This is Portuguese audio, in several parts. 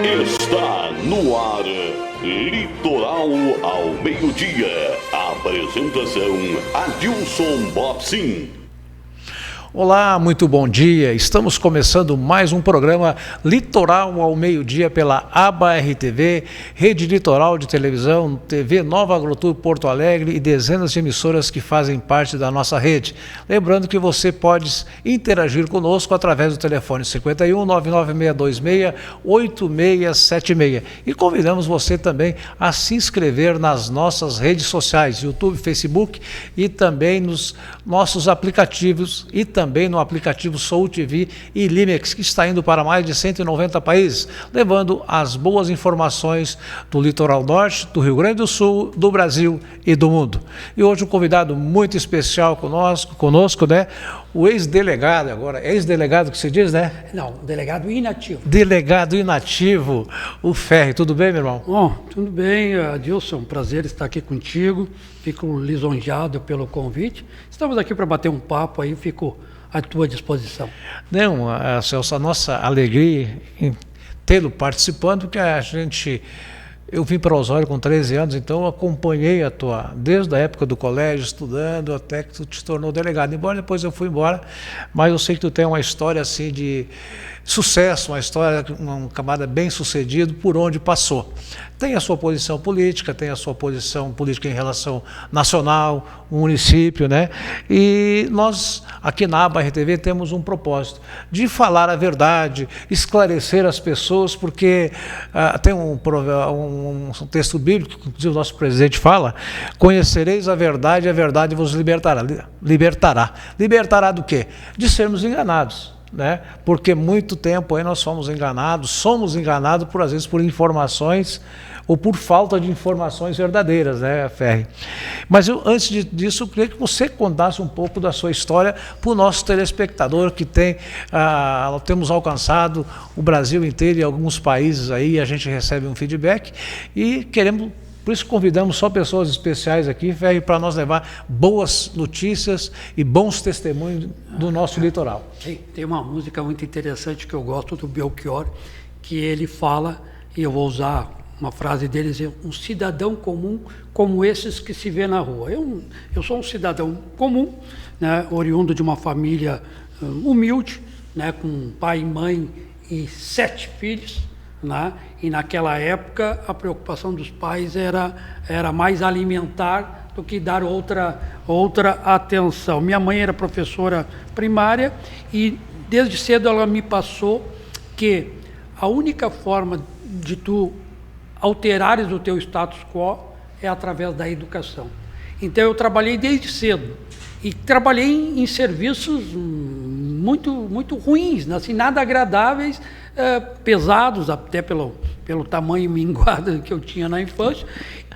Está no ar, Litoral ao meio-dia. Apresentação, Adilson Bopsin. Olá, muito bom dia. Estamos começando mais um programa Litoral ao meio-dia pela Aba RTV, Rede Litoral de Televisão, TV Nova Agrotur Porto Alegre e dezenas de emissoras que fazem parte da nossa rede. Lembrando que você pode interagir conosco através do telefone 51 99626 8676. E convidamos você também a se inscrever nas nossas redes sociais, YouTube, Facebook e também nos nossos aplicativos e também no aplicativo Soul TV e Limex, que está indo para mais de 190 países, levando as boas informações do litoral norte, do Rio Grande do Sul, do Brasil e do mundo. E hoje um convidado muito especial conosco, né? O ex-delegado, agora, ex-delegado que se diz, né? Não, delegado inativo. Delegado inativo, o Ferri. Tudo bem, meu irmão? Bom, tudo bem, Adilson, prazer estar aqui contigo, fico lisonjeado pelo convite. Estamos aqui para bater um papo aí, fico à tua disposição. Não, Celso, a nossa alegria em tê-lo participando, porque eu vim para Osório com 13 anos, então eu acompanhei desde a época do colégio, estudando, até que tu te tornou delegado. Embora depois eu fui embora, mas eu sei que tu tem uma história assim de sucesso, uma história, uma camada bem sucedido por onde passou. Tem a sua posição política, tem a sua posição política em relação nacional, município, né? E nós, aqui na Aba RTV, temos um propósito de falar a verdade, esclarecer as pessoas, porque tem um texto bíblico, que inclusive o nosso presidente fala: conhecereis a verdade vos libertará. Libertará do quê? De sermos enganados. Né? Porque muito tempo aí nós somos enganados às vezes por informações ou por falta de informações verdadeiras, né, Ferri? Mas antes disso, eu queria que você contasse um pouco da sua história para o nosso telespectador, que temos alcançado o Brasil inteiro e alguns países aí, a gente recebe um feedback e por isso convidamos só pessoas especiais aqui, Ferri, para nós levar boas notícias e bons testemunhos do nosso litoral. Tem uma música muito interessante que eu gosto, do Belchior, que ele fala, e eu vou usar uma frase dele, um cidadão comum como esses que se vê na rua. Eu sou um cidadão comum, né, oriundo de uma família humilde, né, com pai e mãe e 7 filhos. Né? E naquela época a preocupação dos pais era mais alimentar do que dar outra atenção. Minha mãe era professora primária e desde cedo ela me passou que a única forma de tu alterares o teu status quo é através da educação. Então eu trabalhei desde cedo e trabalhei em serviços muito ruins, assim, nada agradáveis, pesados, até pelo tamanho minguado que eu tinha na infância.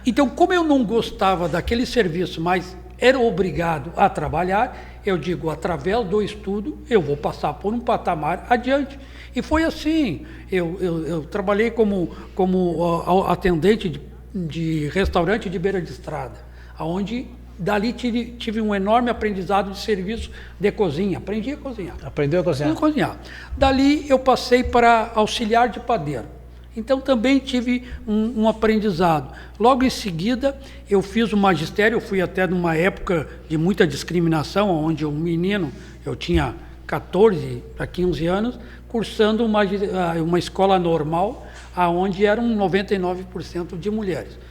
Então, como eu não gostava daquele serviço, mas era obrigado a trabalhar, eu digo, através do estudo, eu vou passar por um patamar adiante. E foi assim, eu trabalhei como atendente de restaurante de beira de estrada, onde dali tive um enorme aprendizado de serviço de cozinha. Aprendi a cozinhar. Aprendeu a cozinhar? Aprendi a cozinhar. Dali eu passei para auxiliar de padeiro. Então também tive um aprendizado. Logo em seguida eu fiz o magistério, eu fui até numa época de muita discriminação, onde um menino, eu tinha 14 para 15 anos, cursando uma escola normal, onde eram 99% de mulheres.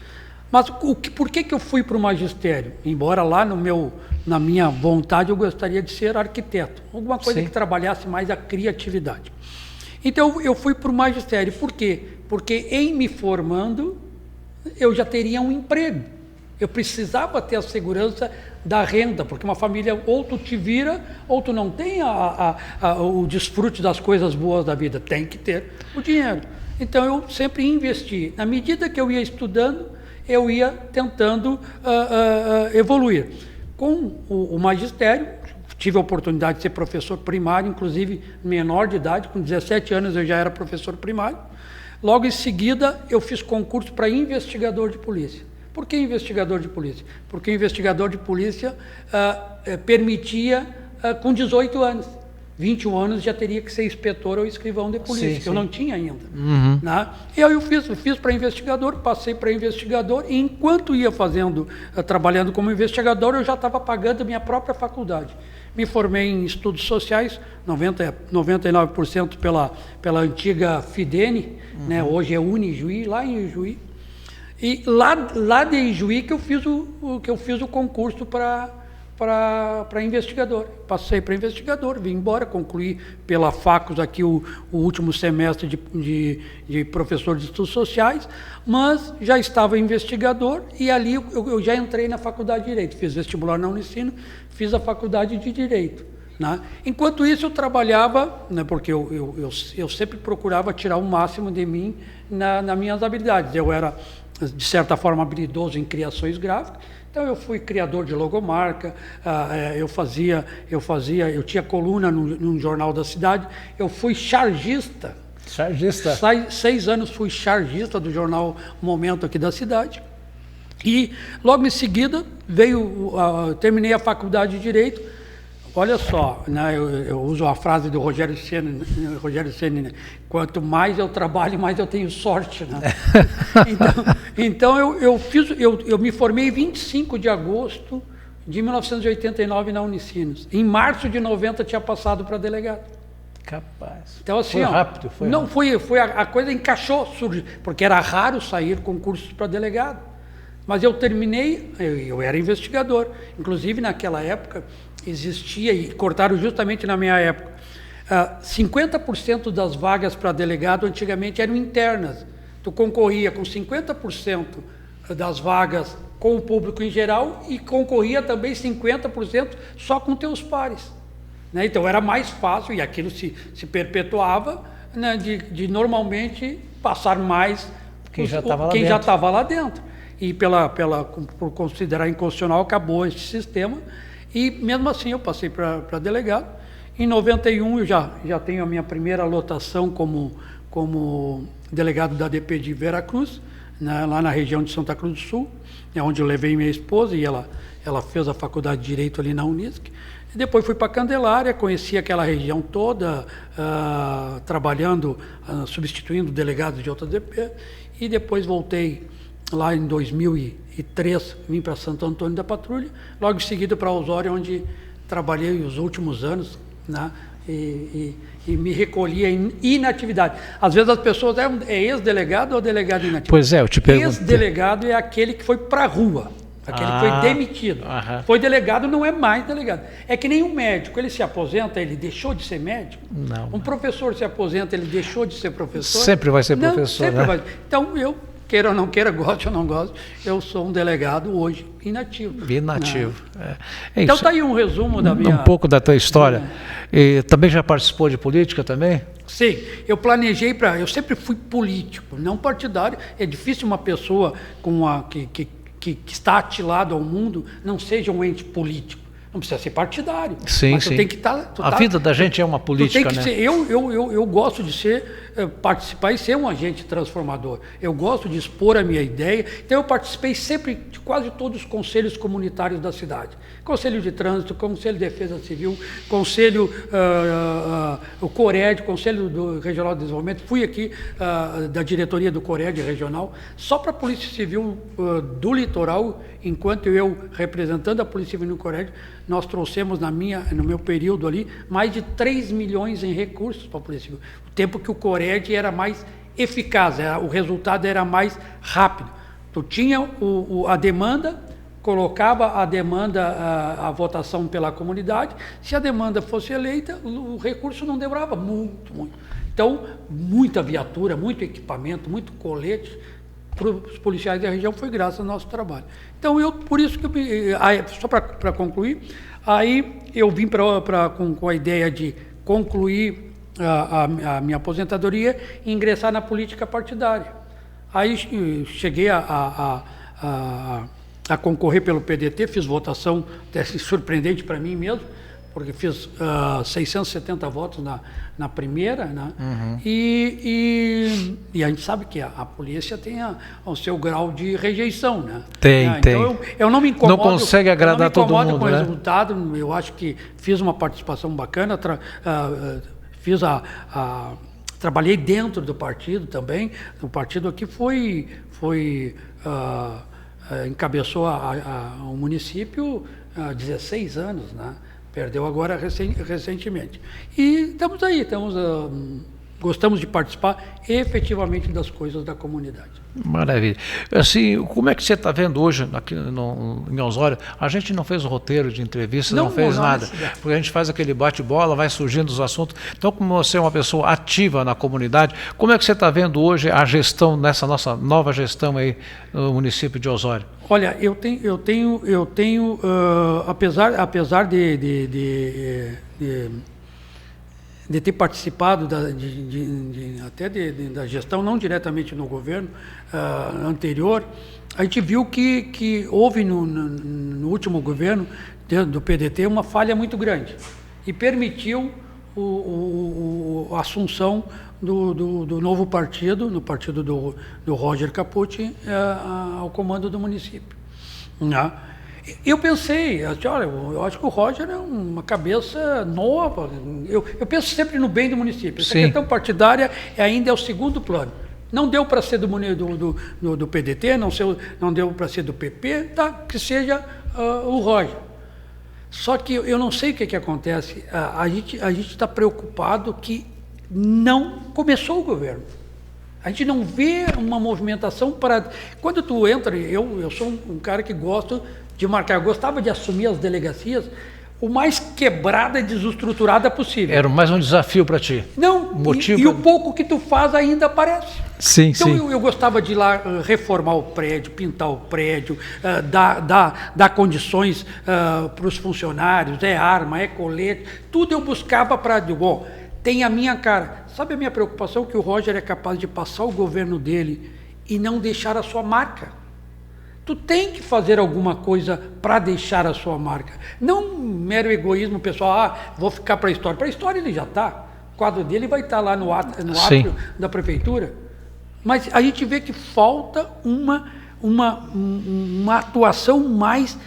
Mas por que eu fui para o magistério? Embora lá na minha vontade eu gostaria de ser arquiteto, alguma coisa Sim. que trabalhasse mais a criatividade. Então eu fui para o magistério. Por quê? Porque em me formando eu já teria um emprego. Eu precisava ter a segurança da renda, porque uma família ou tu te vira ou tu não tem o desfrute das coisas boas da vida. Tem que ter o dinheiro. Então eu sempre investi. Na medida que eu ia estudando, eu ia tentando evoluir. Com o magistério, tive a oportunidade de ser professor primário, inclusive menor de idade, com 17 anos eu já era professor primário. Logo em seguida, eu fiz concurso para investigador de polícia. Por que investigador de polícia? Porque investigador de polícia permitia com 18 anos. 21 anos já teria que ser inspetor ou escrivão de polícia, Sim, que eu sim. não tinha ainda. Né? E aí eu fiz para investigador, passei para investigador, e enquanto ia trabalhando como investigador, eu já estava pagando a minha própria faculdade. Me formei em estudos sociais, 99% pela antiga Fidene, né? Hoje é Unijuí, lá em Ijuí. E lá de Ijuí que eu fiz o concurso para investigador. Passei para investigador, vim embora, concluí pela Facos aqui o último semestre de professor de estudos sociais, mas já estava investigador e ali eu já entrei na faculdade de Direito. Fiz vestibular na Unicino, fiz a faculdade de Direito. Né? Enquanto isso eu trabalhava, né, porque eu sempre procurava tirar o máximo de mim nas minhas habilidades. Eu era, de certa forma, habilidoso em criações gráficas. Então eu fui criador de logomarca, eu tinha coluna num jornal da cidade, eu fui chargista. Chargista? 6 anos fui chargista do jornal Momento aqui da cidade. E logo em seguida terminei a faculdade de Direito. Olha só, né, eu uso a frase do Rogério Ceni, né, quanto mais eu trabalho, mais eu tenho sorte. Né? Então eu me formei em 25 de agosto de 1989 na Unicinos. Em março de 90 tinha passado para delegado. Capaz. Então, assim, foi rápido. Não, a coisa encaixou, porque era raro sair concursos para delegado. Mas eu terminei, eu era investigador. Inclusive, naquela época, existia, e cortaram justamente na minha época, 50% das vagas para delegado antigamente eram internas. Tu concorria com 50% das vagas com o público em geral e concorria também 50% só com teus pares. Né? Então era mais fácil, e aquilo se perpetuava, né, de normalmente passar mais quem já estava lá dentro. E por considerar inconstitucional, acabou esse sistema. E mesmo assim eu passei para delegado. Em 91 eu já tenho a minha primeira lotação como delegado da DP de Veracruz, né, lá na região de Santa Cruz do Sul, onde eu levei minha esposa e ela fez a faculdade de Direito ali na Unisc. E depois fui para Candelária, conheci aquela região toda, trabalhando, substituindo delegados de outra DP, e depois voltei lá em 2003, vim para Santo Antônio da Patrulha, logo em seguida para Osório, onde trabalhei os últimos anos, né, e me recolhia em inatividade. Às vezes as pessoas é ex-delegado ou delegado inativo? Pois é, eu te pergunto. Ex-delegado é aquele que foi para a rua, aquele que foi demitido. Foi delegado, não é mais delegado. É que nem um médico, ele se aposenta, ele deixou de ser médico? Não. Um professor se aposenta, ele deixou de ser professor? Sempre vai ser professor, sempre né? vai. Então eu, queira ou não queira, goste ou não goste, eu sou um delegado hoje inativo. Inativo. Então está aí um resumo da minha... Um pouco da tua história. E também já participou de política também? Sim, eu planejei eu sempre fui político, não partidário. É difícil uma pessoa que está atilado ao mundo não seja um ente político. Não precisa ser partidário. Sim, mas sim. Tem que a vida da gente é uma política, né? Eu gosto de participar e ser um agente transformador. Eu gosto de expor a minha ideia. Então eu participei sempre de quase todos os conselhos comunitários da cidade. Conselho de Trânsito, Conselho de Defesa Civil, Conselho, o CORED, Conselho Regional de Desenvolvimento. Fui aqui da diretoria do CORED regional, só para a Polícia Civil do Litoral, enquanto eu, representando a Polícia Civil no CORED, nós trouxemos no meu período ali, mais de 3 milhões em recursos para a Polícia Civil. O tempo que o CORED era mais eficaz, o resultado era mais rápido. Tu tinha a demanda, colocava a demanda, a votação pela comunidade, se a demanda fosse eleita, o recurso não demorava muito. Então, muita viatura, muito equipamento, muito colete para os policiais da região, foi graças ao nosso trabalho. Então, por isso que só para concluir, aí eu vim com a ideia de concluir a minha aposentadoria e ingressar na política partidária. Aí cheguei a concorrer pelo PDT, fiz votação, até surpreendente para mim mesmo, porque fiz 670 votos na primeira, né? E a gente sabe que a polícia tem o seu grau de rejeição, né? Tem. Então eu não me incomodo. Não consegue agradar todo mundo, com o né? resultado. Eu acho que fiz uma participação bacana, trabalhei dentro do partido também. O partido aqui encabeçou o município há 16 anos, né? Perdeu agora recentemente. E estamos aí, gostamos de participar efetivamente das coisas da comunidade. Maravilha. Assim, como é que você está vendo hoje aqui em Osório? A gente não fez o roteiro de entrevista, não fez nada, porque a gente faz aquele bate-bola, vai surgindo os assuntos. Então, como você é uma pessoa ativa na comunidade, como é que você está vendo hoje a gestão, nessa nossa nova gestão aí no município de Osório? Olha, eu tenho apesar de ter participado até da gestão, não diretamente no governo anterior, a gente viu que houve no último governo do PDT uma falha muito grande e permitiu a assunção do novo partido, no partido do Roger Capucci, ao comando do município. Né? Eu pensei, olha, eu acho que o Roger é uma cabeça nova. Eu penso sempre no bem do município. Essa questão partidária ainda é o segundo plano. Não deu para ser do PDT, não deu para ser do PP, tá? Que seja o Roger. Só que eu não sei o que acontece. A gente está preocupado que não começou o governo. A gente não vê uma movimentação para... Quando tu entra, eu sou um cara que gosto de marcar, eu gostava de assumir as delegacias o mais quebrada e desestruturada possível. Era mais um desafio para ti? Não, e o pouco que tu faz ainda aparece. Sim, então eu gostava de ir lá reformar o prédio, pintar o prédio, dar condições para os funcionários, arma, colete, tudo eu buscava para... Bom, tem a minha cara. Sabe a minha preocupação? Que o Roger é capaz de passar o governo dele e não deixar a sua marca. Tu tem que fazer alguma coisa para deixar a sua marca. Não mero egoísmo pessoal, vou ficar para a história. Para a história ele já está. O quadro dele vai estar lá no átrio da prefeitura. Mas a gente vê que falta uma atuação mais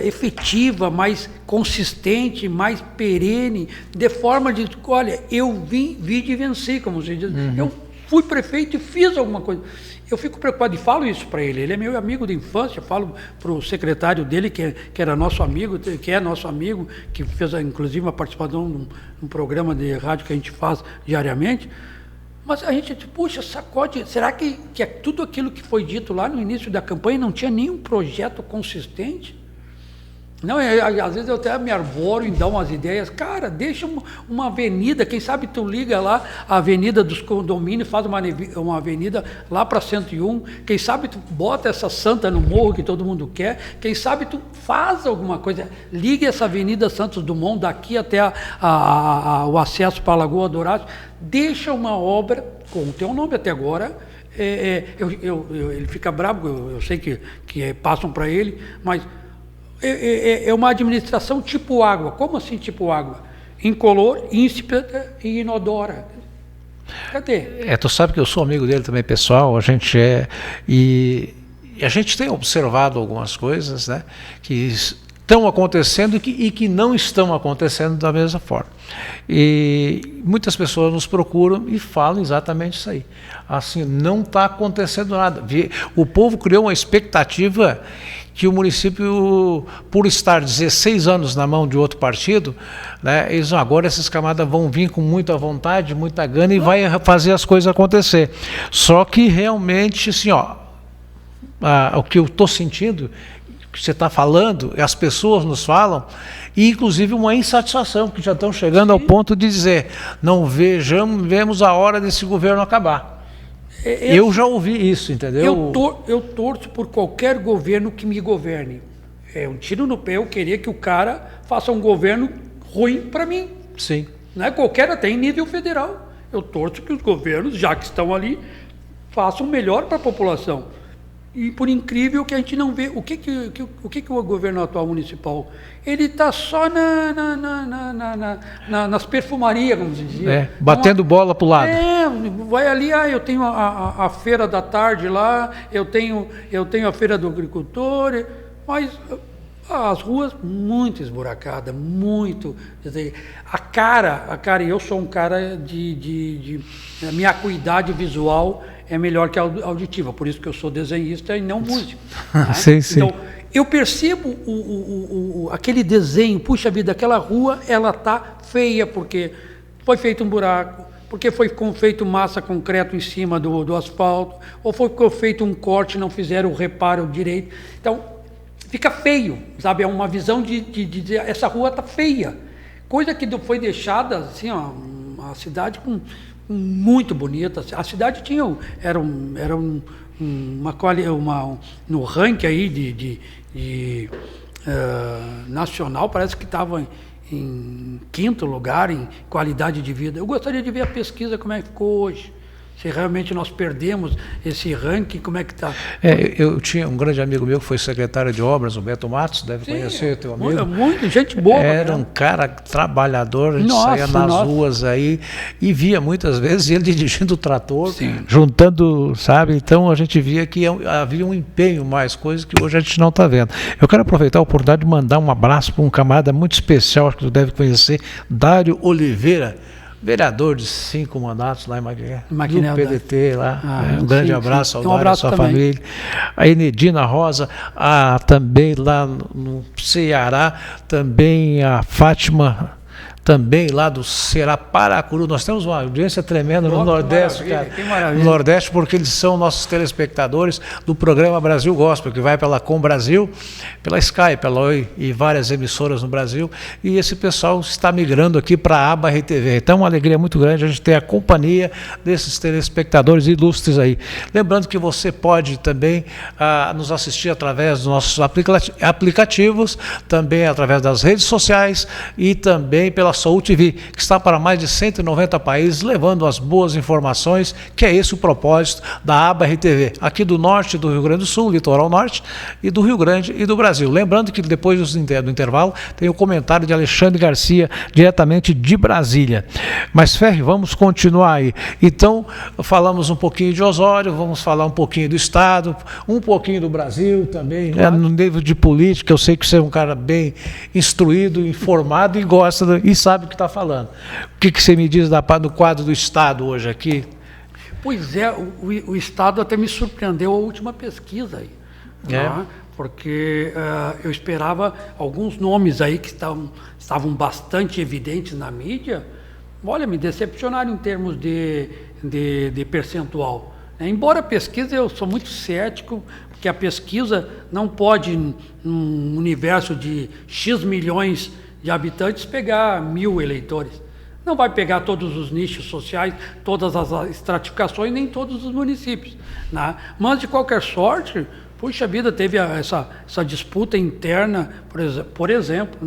efetiva, mais consistente, mais perene, de forma de, olha, eu vi de vencer, como se diz. Eu fui prefeito e fiz alguma coisa. Eu fico preocupado e falo isso para ele. Ele é meu amigo de infância. Falo para o secretário dele, que era nosso amigo, que é nosso amigo, que fez inclusive uma participação num programa de rádio que a gente faz diariamente. Mas a gente, puxa, sacode. Será que tudo aquilo que foi dito lá no início da campanha não tinha nenhum projeto consistente? Não, às vezes eu até me arvoro em dar umas ideias. Cara, deixa uma avenida, quem sabe tu liga lá a avenida dos condomínios, faz uma avenida lá para 101, quem sabe tu bota essa santa no morro que todo mundo quer, quem sabe tu faz alguma coisa, liga essa avenida Santos Dumont daqui até o acesso para a Lagoa Dourado, deixa uma obra com o teu nome até agora. Ele fica bravo, eu sei que passam para ele, mas... É uma administração tipo água. Como assim tipo água? Incolor, insípida e inodora. Cadê? Tu sabe que eu sou amigo dele também, pessoal. A gente e a gente tem observado algumas coisas, né, que estão acontecendo e que não estão acontecendo da mesma forma. E muitas pessoas nos procuram e falam exatamente isso aí. Assim, não está acontecendo nada. O povo criou uma expectativa que o município, por estar 16 anos na mão de outro partido, né, agora essas camadas vão vir com muita vontade, muita gana e vai fazer as coisas acontecer. Só que realmente, assim, o que eu estou sentindo, o que você está falando, as pessoas nos falam, e inclusive uma insatisfação, que já estão chegando ao ponto de dizer, não vemos a hora desse governo acabar. Eu já ouvi isso, entendeu? Eu torço por qualquer governo que me governe. É um tiro no pé eu querer que o cara faça um governo ruim para mim. Sim. Não é qualquer, até em nível federal. Eu torço que os governos, já que estão ali, façam o melhor para a população. E por incrível que a gente não vê, o que o governo atual municipal, ele está só nas perfumarias, vamos dizer. Batendo bola para o lado. Vai ali, eu tenho a feira da tarde lá, eu tenho a feira do agricultor, mas as ruas muito esburacadas, muito. Quer dizer, a cara, e eu sou um cara a minha acuidade visual é melhor que a auditiva, por isso que eu sou desenhista e não músico. Né? Sim, sim. Então, eu percebo aquele desenho, puxa vida, aquela rua, ela está feia, porque foi feito um buraco, porque foi feito massa concreto em cima do asfalto, ou foi feito um corte, não fizeram o reparo direito. Então, fica feio, sabe? É uma visão de dizer, essa rua está feia. Coisa que foi deixada, assim, ó, a cidade muito bonita. A cidade era no ranking aí nacional, parece que estava em 5º lugar em qualidade de vida. Eu gostaria de ver a pesquisa, como é que ficou hoje. Se realmente nós perdemos esse ranking, como é que está? Eu tinha um grande amigo meu que foi secretário de obras, o Beto Matos, deve conhecer teu amigo. Muito, gente boa. Era um cara trabalhador, a gente saía nas ruas aí e via muitas vezes ele dirigindo o trator, juntando, sabe? Então a gente via que havia um empenho mais, coisas que hoje a gente não está vendo. Eu quero aproveitar a oportunidade de mandar um abraço para um camarada muito especial, acho que tu deve conhecer, Dário Oliveira, vereador de 5 mandatos lá em Maquiné, do PDT lá. Um grande abraço ao Dário, à sua família. A Enedina Rosa, também lá no Ceará, também a Fátima, também lá do Ceará, Paracuru. Nós temos uma audiência tremenda no Nordeste, cara. No Nordeste, porque eles são nossos telespectadores do programa Brasil Gospel, que vai pela Com Brasil, pela Sky, pela Oi e várias emissoras no Brasil. E esse pessoal está migrando aqui para a aba RTV. Então, uma alegria muito grande a gente ter a companhia desses telespectadores ilustres aí. Lembrando que você pode também nos assistir através dos nossos aplicativos, também através das redes sociais e também pela Soul TV, que está para mais de 190 países, levando as boas informações, que é esse o propósito da aba RTV, aqui do norte do Rio Grande do Sul, litoral norte, e do Rio Grande e do Brasil. Lembrando que depois do intervalo tem o comentário de Alexandre Garcia, diretamente de Brasília. Mas, Ferri, vamos continuar aí. Então, falamos um pouquinho de Osório, vamos falar um pouquinho do Estado, um pouquinho do Brasil também, claro. No nível de política, eu sei que você é um cara bem instruído, informado e gosta e sabe o que está falando. O que você me diz do quadro do Estado hoje aqui? Pois é, o Estado até me surpreendeu a última pesquisa aí. Tá? Porque eu esperava alguns nomes aí que estavam bastante evidentes na mídia. Olha, me decepcionaram em termos de percentual. Embora a pesquisa, eu sou muito cético, porque a pesquisa não pode, num universo de X milhões de habitantes, pegar 1000 eleitores. Não vai pegar todos os nichos sociais, todas as estratificações, nem todos os municípios. Né? Mas, de qualquer sorte, puxa vida, teve essa disputa interna, por exemplo,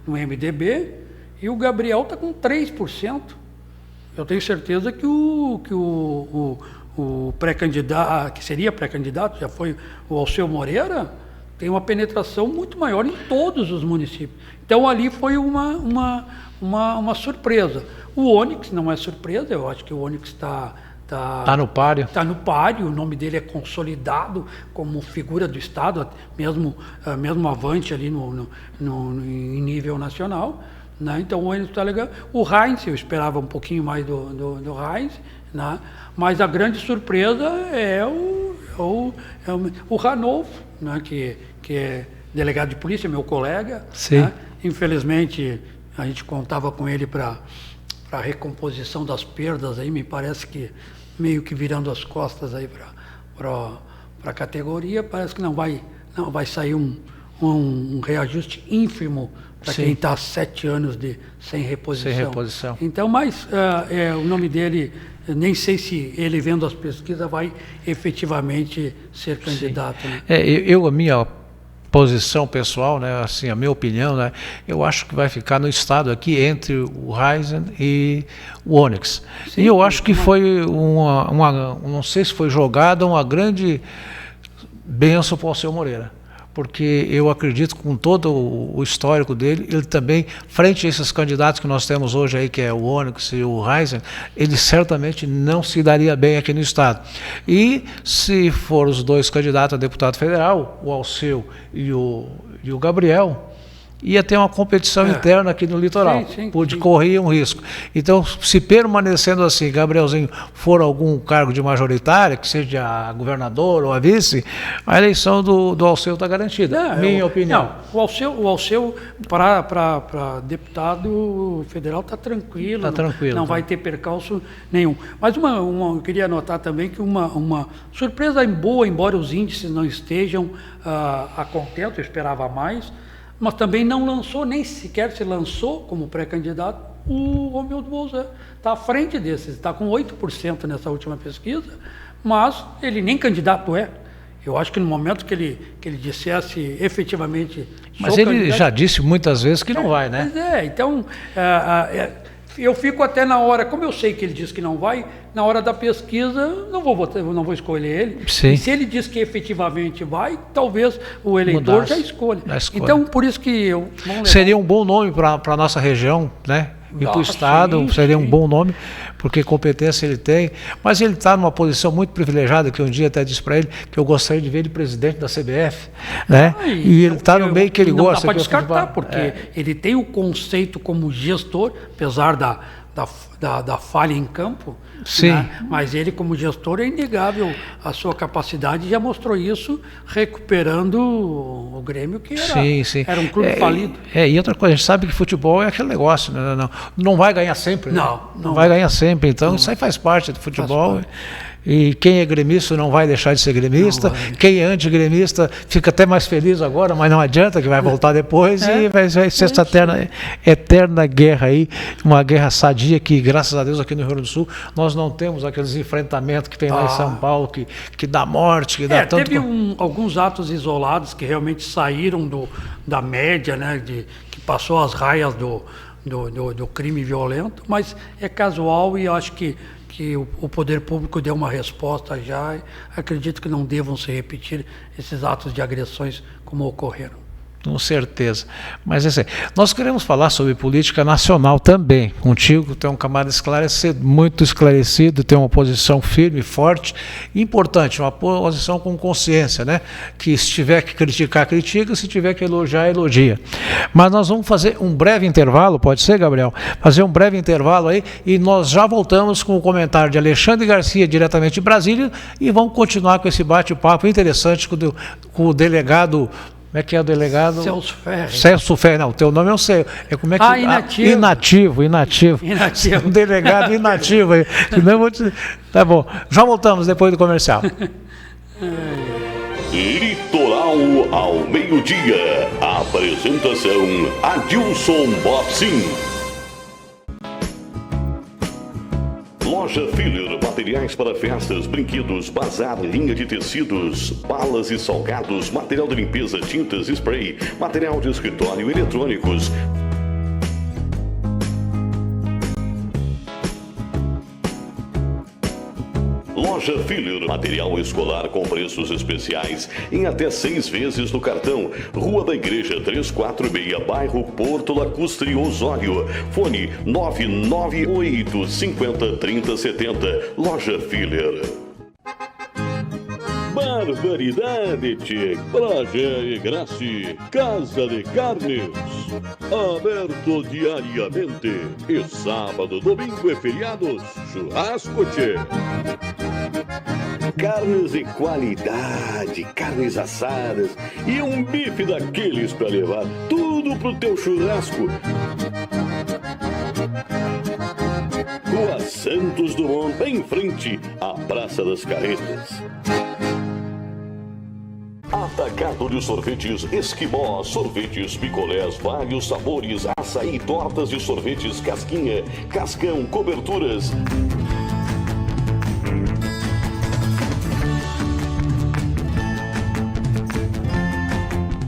no MDB, e o Gabriel está com 3%. Eu tenho certeza que o pré-candidato, que seria pré-candidato, já foi o Alceu Moreira, tem uma penetração muito maior em todos os municípios. Então, ali foi uma surpresa. O Onyx não é surpresa, eu acho que o Onyx está no páreo. Está no páreo, o nome dele é consolidado como figura do Estado, mesmo avante ali em nível nacional. Né? Então, o Onyx está legal. O Heinz, eu esperava um pouquinho mais do Heinz, né? Mas a grande surpresa é o Ranolfo, né? que é delegado de polícia, meu colega. Sim. Né? Infelizmente, a gente contava com ele para a recomposição das perdas, aí me parece que meio que virando as costas aí para a categoria, parece que não vai sair um reajuste ínfimo para quem está há 7 anos sem reposição. Então, mas o nome dele, nem sei se ele vendo as pesquisas vai efetivamente ser candidato. Né? A minha posição pessoal, né, assim, a minha opinião, né, eu acho que vai ficar no Estado aqui entre o Ryzen e o Onyx. Sim, e eu acho que foi não sei se foi jogada uma grande benção para o Alceu Moreira, porque eu acredito que com todo o histórico dele, ele também, frente a esses candidatos que nós temos hoje aí, que é o Onyx e o Heisen, ele certamente não se daria bem aqui no estado. E se for os dois candidatos a deputado federal, o Alceu e o Gabriel, ia ter uma competição interna aqui no litoral, pode correr um risco. Então, se permanecendo assim, Gabrielzinho for algum cargo de majoritária, que seja a governador ou a vice, a eleição do Alceu está garantida, minha opinião. Não, o Alceu para deputado federal está tranquilo, não vai ter percalço nenhum. Mas eu queria anotar também que uma surpresa boa, embora os índices não estejam a contento, eu esperava mais, mas também não lançou, nem sequer se lançou como pré-candidato, o Romildo Bolzan. Está à frente desses, está com 8% nessa última pesquisa, mas ele nem candidato é. Eu acho que no momento que ele dissesse efetivamente... Mas ele já disse muitas vezes que não vai, né? Mas então... eu fico até na hora, como eu sei que ele diz que não vai, na hora da pesquisa não vou votar, não vou escolher ele. Sim. E se ele diz que efetivamente vai, talvez o eleitor já escolha. Então, por isso que seria um bom nome para a nossa região, né? E para o Estado seria um bom nome, porque competência ele tem, mas ele está numa posição muito privilegiada, que um dia até disse para ele que eu gostaria de ver ele presidente da CBF, né? E ele está no meio que ele gosta. Não dá para descartar, porque ele tem o conceito como gestor, apesar da falha em campo, sim. Né? Mas ele como gestor é inegável a sua capacidade, já mostrou isso recuperando o Grêmio, que era um clube falido. E outra coisa, a gente sabe que futebol é aquele negócio, né? Não vai ganhar sempre, né? Não vai ganhar sempre, então isso aí faz parte do futebol. E quem é gremista não vai deixar de ser gremista. Quem é antigremista fica até mais feliz agora, mas não adianta, que vai voltar depois e vai ser essa eterna guerra aí, uma guerra sadia que, graças a Deus, aqui no Rio Grande do Sul, nós não temos aqueles enfrentamentos que tem lá em São Paulo, que dá morte, que dá tanto... Teve alguns atos isolados que realmente saíram da média, né, que passou as raias do crime violento, mas é casual, e eu acho que o poder público deu uma resposta já. Acredito que não devam se repetir esses atos de agressões como ocorreram. Com certeza. Mas assim, nós queremos falar sobre política nacional também. Contigo, tem um camarada muito esclarecido, tem uma posição firme, forte, importante, uma posição com consciência, né? Que se tiver que criticar, critica, se tiver que elogiar, elogia. Mas nós vamos fazer um breve intervalo, pode ser, Gabriel? Fazer um breve intervalo aí e nós já voltamos com o comentário de Alexandre Garcia, diretamente de Brasília, e vamos continuar com esse bate-papo interessante com o delegado. Como é que é o delegado? Celso Ferri. Celso Ferri, não, o teu nome eu sei. Como é que... Inativo. Inativo. Um delegado inativo. Tá bom. Já voltamos depois do comercial. Litoral ao meio-dia. Apresentação Adilson Bopsin. Loja Filler, materiais para festas, brinquedos, bazar, linha de tecidos, balas e salgados, material de limpeza, tintas, spray, material de escritório, eletrônicos. Loja Filler, material escolar com preços especiais em até 6 vezes no cartão. Rua da Igreja 346, bairro Porto Lacustre, Osório. Fone 998 50 30 70. Loja Filler. Barbaridade, tchê! Praia e Grace, Casa de Carnes, aberto diariamente. E sábado, domingo e feriados, churrasco, tchê! Carnes de qualidade, carnes assadas e um bife daqueles para levar tudo pro teu churrasco. Rua Santos Dumont, em frente à Praça das Carretas. Atacado de sorvetes Esquimó, sorvetes picolés, vários sabores, açaí, tortas de sorvetes casquinha, cascão, coberturas.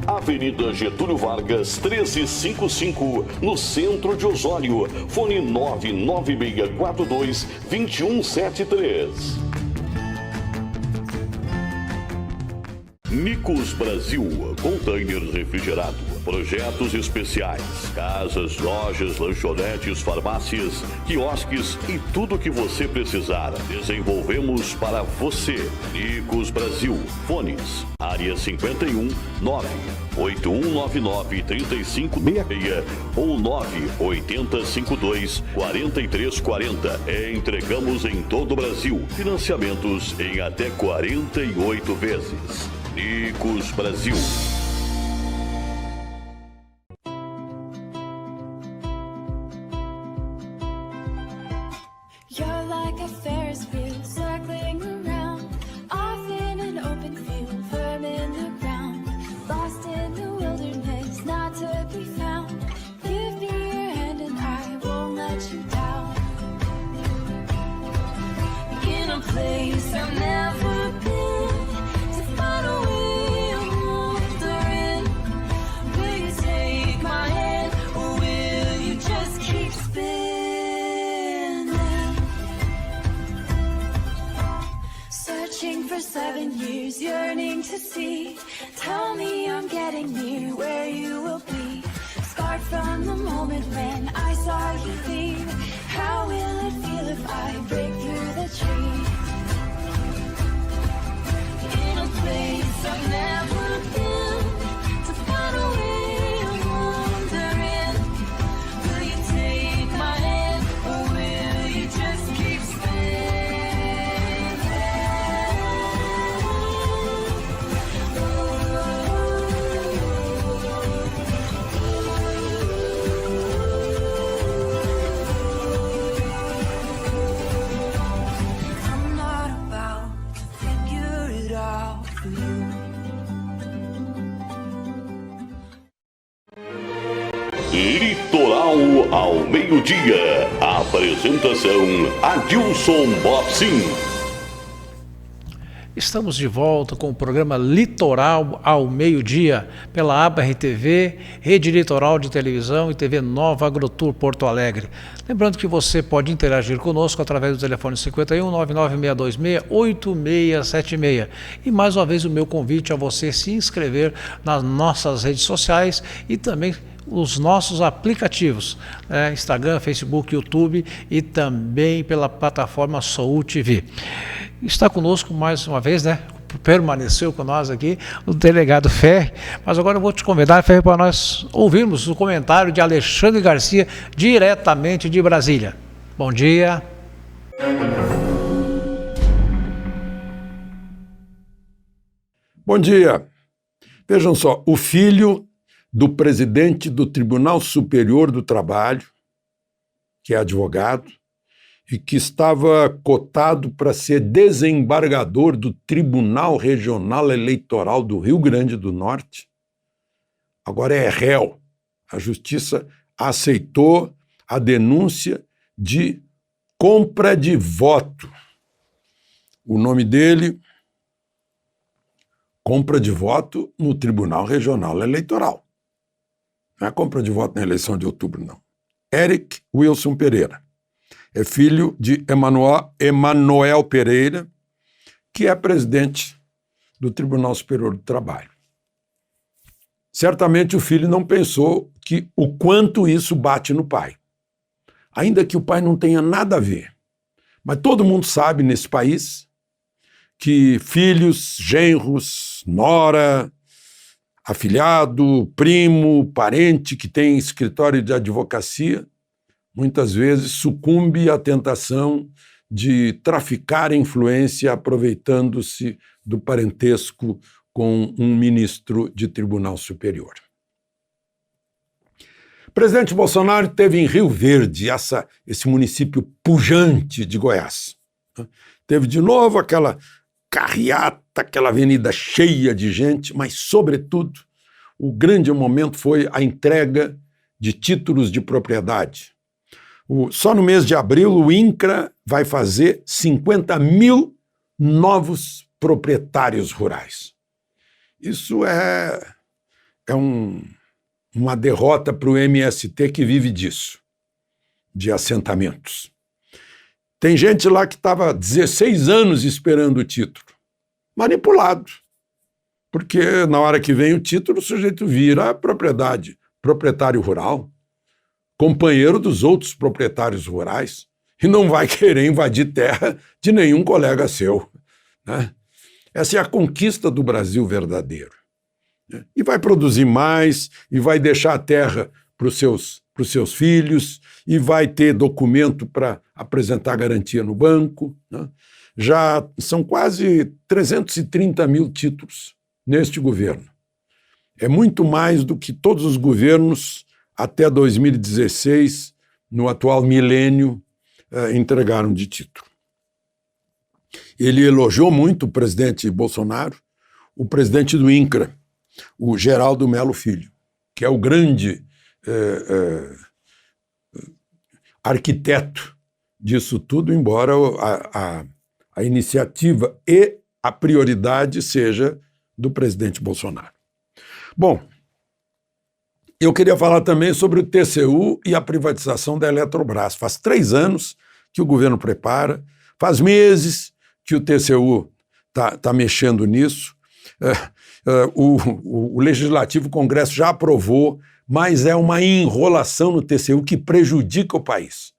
Avenida Getúlio Vargas, 1355, no centro de Osório. Fone 99642-2173. Nicos Brasil, containers refrigerados, projetos especiais, casas, lojas, lanchonetes, farmácias, quiosques e tudo o que você precisar. Desenvolvemos para você. Nicos Brasil, fones, área 51 98199 3566 ou 98052 4340. Entregamos em todo o Brasil. Financiamentos em até 48 vezes. Nicos Brasil. You're like a Ferris wheel circling around, off in an open field, firm in the ground, lost in the wilderness, not to be found. Give me your hand and I won't let you down. In a place I've never been, to find a way I'm wandering. Will you take my hand or will you just keep spinning? Searching for 7 years, yearning to see. Tell me I'm getting near where you will be. Scarred from the moment when I saw you leave. How will it feel if I break through the tree? In a place I've never been, to find a way I'm wandering. Will you take my hand or will you just keep I'm not about to figure it out for you. Litoral ao meio-dia. Apresentação Adilson Bopsin. Estamos de volta com o programa Litoral ao meio-dia pela ABR-TV, Rede Litoral de Televisão e TV Nova Agrotur Porto Alegre. Lembrando que você pode interagir conosco através do telefone 51 99626 8676. E mais uma vez o meu convite a você se inscrever nas nossas redes sociais e também os nossos aplicativos, Instagram, Facebook, YouTube e também pela plataforma Soul TV. Está conosco mais uma vez, permaneceu com nós aqui, o delegado Ferri, mas agora eu vou te convidar, Ferri, para nós ouvirmos o comentário de Alexandre Garcia, diretamente de Brasília. Bom dia. Bom dia. Vejam só, o filho do presidente do Tribunal Superior do Trabalho, que é advogado, e que estava cotado para ser desembargador do Tribunal Regional Eleitoral do Rio Grande do Norte, agora é réu. A Justiça aceitou a denúncia de compra de voto. O nome dele, compra de voto no Tribunal Regional Eleitoral. Não é compra de voto na eleição de outubro, não. Eric Wilson Pereira. É filho de Emanuel Pereira, que é presidente do Tribunal Superior do Trabalho. Certamente o filho não pensou que o quanto isso bate no pai. Ainda que o pai não tenha nada a ver. Mas todo mundo sabe nesse país que filhos, genros, nora, afilhado, primo, parente que tem escritório de advocacia, muitas vezes sucumbe à tentação de traficar influência aproveitando-se do parentesco com um ministro de Tribunal Superior. O presidente Bolsonaro esteve em Rio Verde, esse município pujante de Goiás. Teve de novo aquela carreata, aquela avenida cheia de gente, mas, sobretudo, o grande momento foi a entrega de títulos de propriedade. Só no mês de abril, o INCRA vai fazer 50 mil novos proprietários rurais. Isso é uma derrota para o MST que vive disso, de assentamentos. Tem gente lá que estava 16 anos esperando o título. Manipulado. Porque na hora que vem o título, o sujeito vira propriedade, proprietário rural, companheiro dos outros proprietários rurais, e não vai querer invadir terra de nenhum colega seu, né? Essa é a conquista do Brasil verdadeiro. E vai produzir mais, e vai deixar a terra para os seus filhos, e vai ter documento para apresentar garantia no banco, né? Já são quase 330 mil títulos neste governo. É muito mais do que todos os governos até 2016, no atual milênio, entregaram de título. Ele elogiou muito o presidente Bolsonaro, o presidente do INCRA, o Geraldo Melo Filho, que é o grande arquiteto disso tudo, embora a iniciativa e a prioridade seja do presidente Bolsonaro. Bom, eu queria falar também sobre o TCU e a privatização da Eletrobras. Faz 3 anos que o governo prepara, faz meses que o TCU está mexendo nisso. O Legislativo, o Congresso já aprovou, mas é uma enrolação no TCU que prejudica o país.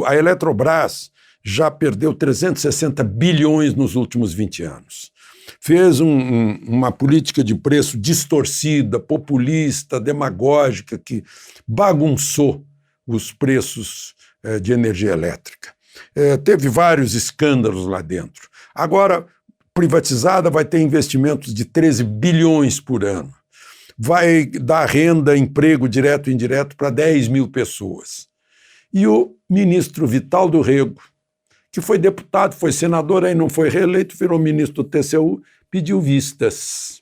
A Eletrobras já perdeu 360 bilhões nos últimos 20 anos. Fez uma política de preço distorcida, populista, demagógica, que bagunçou os preços de energia elétrica. Teve vários escândalos lá dentro. Agora, privatizada, vai ter investimentos de 13 bilhões por ano. Vai dar renda, emprego direto e indireto para 10 mil pessoas. E o ministro Vital do Rego, que foi deputado, foi senador, aí não foi reeleito, virou ministro do TCU, pediu vistas.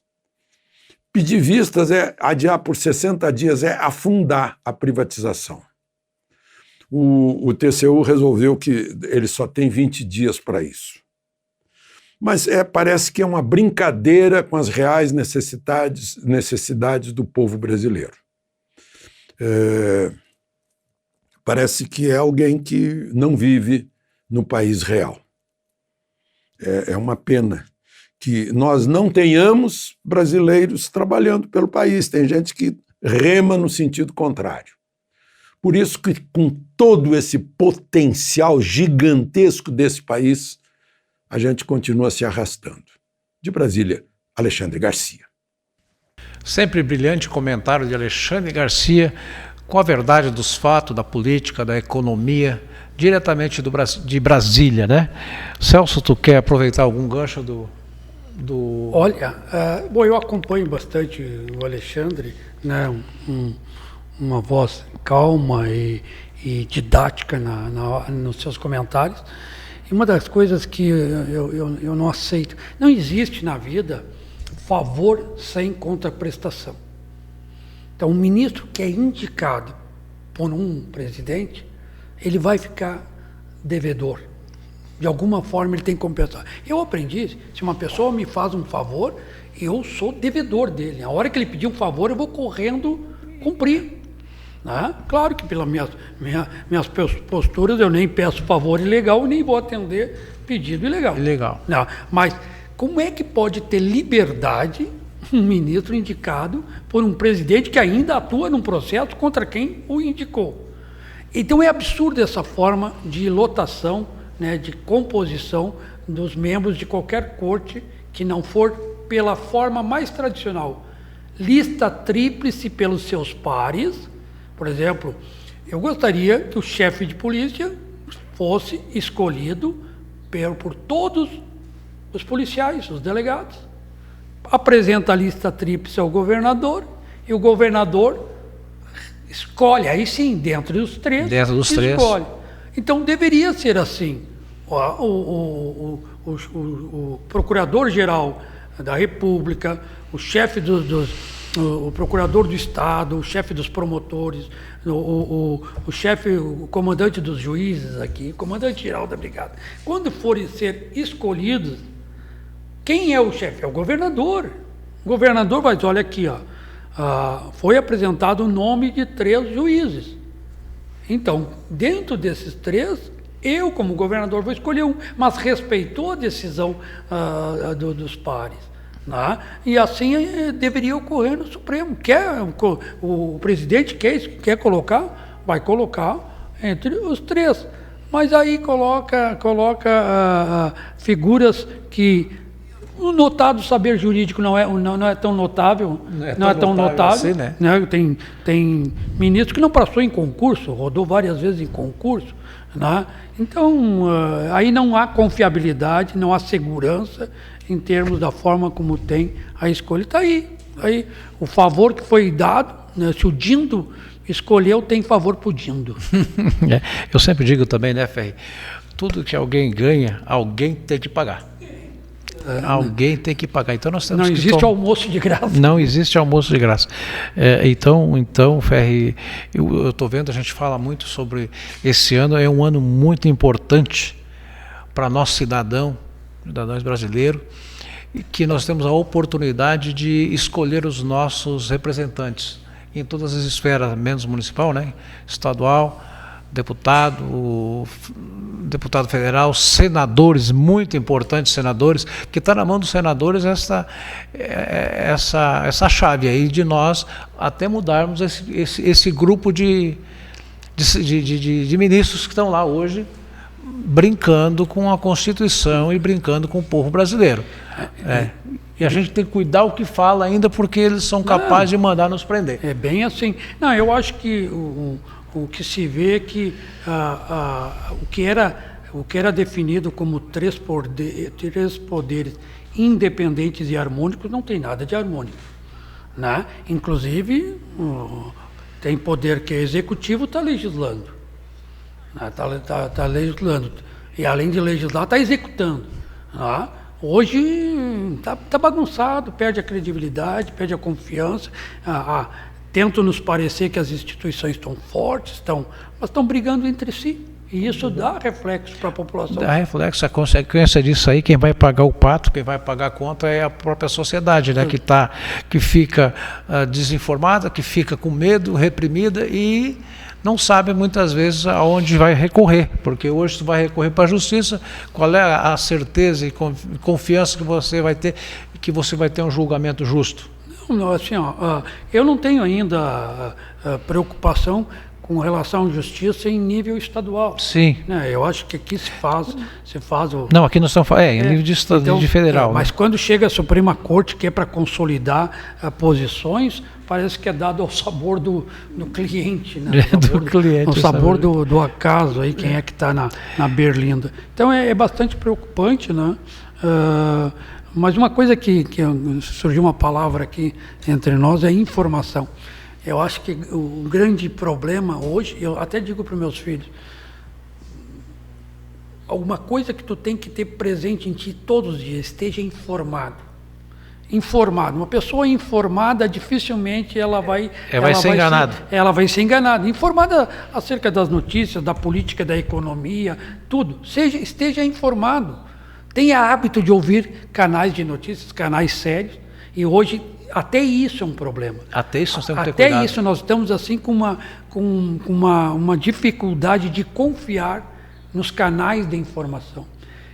Pedir vistas é adiar por 60 dias, é afundar a privatização. O TCU resolveu que ele só tem 20 dias para isso. Mas parece que é uma brincadeira com as reais necessidades do povo brasileiro. Parece que é alguém que não vive no país real. É uma pena que nós não tenhamos brasileiros trabalhando pelo país. Tem gente que rema no sentido contrário. Por isso que, com todo esse potencial gigantesco desse país, a gente continua se arrastando. De Brasília, Alexandre Garcia. Sempre brilhante comentário de Alexandre Garcia, com a verdade dos fatos, da política, da economia, diretamente de Brasília, né? Celso, tu quer aproveitar algum gancho do... Olha, bom, eu acompanho bastante o Alexandre, né? Uma voz calma e didática nos seus comentários. E uma das coisas que eu não aceito, não existe na vida favor sem contraprestação. Então, um ministro que é indicado por um presidente, ele vai ficar devedor. De alguma forma ele tem que compensar. Eu aprendi, se uma pessoa me faz um favor, eu sou devedor dele. A hora que ele pedir um favor, eu vou correndo cumprir. Né? Claro que pelas minhas posturas eu nem peço favor ilegal, nem vou atender pedido ilegal. Não, mas como é que pode ter liberdade um ministro indicado por um presidente que ainda atua num processo contra quem o indicou? Então é absurdo essa forma de lotação, né, de composição dos membros de qualquer corte que não for pela forma mais tradicional. Lista tríplice pelos seus pares. Por exemplo, eu gostaria que o chefe de polícia fosse escolhido por todos os policiais, os delegados. Apresenta a lista tríplice ao governador e o governador escolhe, aí sim, dentro dos três. Então deveria ser assim. O procurador-geral da República, o chefe o procurador do Estado, o chefe dos promotores, o comandante dos juízes aqui, o comandante-geral da Brigada. Quando forem ser escolhidos, quem é o chefe? É o governador. O governador vai dizer, olha aqui, foi apresentado o nome de 3 juízes. Então, dentro desses 3, eu, como governador, vou escolher um, mas respeitou a decisão dos pares. né? E assim deveria ocorrer no Supremo. O presidente quer colocar, vai colocar entre os 3. Mas aí coloca figuras que o notado saber jurídico não é tão notável, não é tão notável assim, né? Tem ministro que não passou em concurso, rodou várias vezes em concurso, né? Então aí não há confiabilidade, não há segurança em termos da forma como tem a escolha. Está aí o favor que foi dado, né? Se o Dindo escolheu, tem favor para o Dindo. Eu sempre digo também, né, Ferri? Tudo que alguém ganha, alguém tem que pagar. Alguém tem que pagar. Então nós temos não existe almoço de graça. Não existe almoço de graça. Então, Ferri, eu estou vendo, a gente fala muito sobre esse ano, é um ano muito importante para nós cidadãos brasileiros, e que nós temos a oportunidade de escolher os nossos representantes em todas as esferas, menos municipal, né? Estadual, deputado federal, senadores, muito importantes senadores, que está na mão dos senadores essa chave aí de nós até mudarmos esse grupo de ministros que estão lá hoje brincando com a Constituição e brincando com o povo brasileiro. E a gente tem que cuidar o que fala ainda, porque eles são capazes de mandar nos prender. É bem assim. Não, eu acho que o que se vê é que o que era definido como três poderes independentes e harmônicos não tem nada de harmônico, né? Inclusive tem poder que é executivo, está legislando, né? Tá legislando, e além de legislar está executando, né? Hoje está bagunçado, perde a credibilidade, perde a confiança. Tentam nos parecer que as instituições estão fortes, mas estão brigando entre si. E isso dá reflexo para a população. Dá reflexo. A consequência disso aí, quem vai pagar o pato, quem vai pagar a conta é a própria sociedade, né? Que fica desinformada, que fica com medo, reprimida e não sabe muitas vezes aonde vai recorrer, porque hoje tu vai recorrer para a justiça, qual é a certeza e confiança que você vai ter um julgamento justo? Não, assim, eu não tenho ainda preocupação com relação à justiça em nível estadual. Sim. Né? Eu acho que aqui se faz o... Não, aqui nós estamos falando em nível de federal. Mas né? Quando chega a Suprema Corte, que é para consolidar posições, parece que é dado ao sabor do cliente, né? Ao sabor do acaso, aí, quem é que está na berlinda. Então é bastante preocupante, né? Mas uma coisa que surgiu uma palavra aqui entre nós é informação. Eu acho que o grande problema hoje, eu até digo para os meus filhos, alguma coisa que tu tem que ter presente em ti todos os dias, esteja informado. Uma pessoa informada, dificilmente ela vai ser enganada. Ela vai ser enganada. Informada acerca das notícias, da política, da economia, tudo. Esteja informado. Tenha hábito de ouvir canais de notícias, canais sérios. E hoje até isso é um problema. Até isso nós temos que ter cuidado. Até isso nós estamos assim com uma dificuldade de confiar nos canais de informação.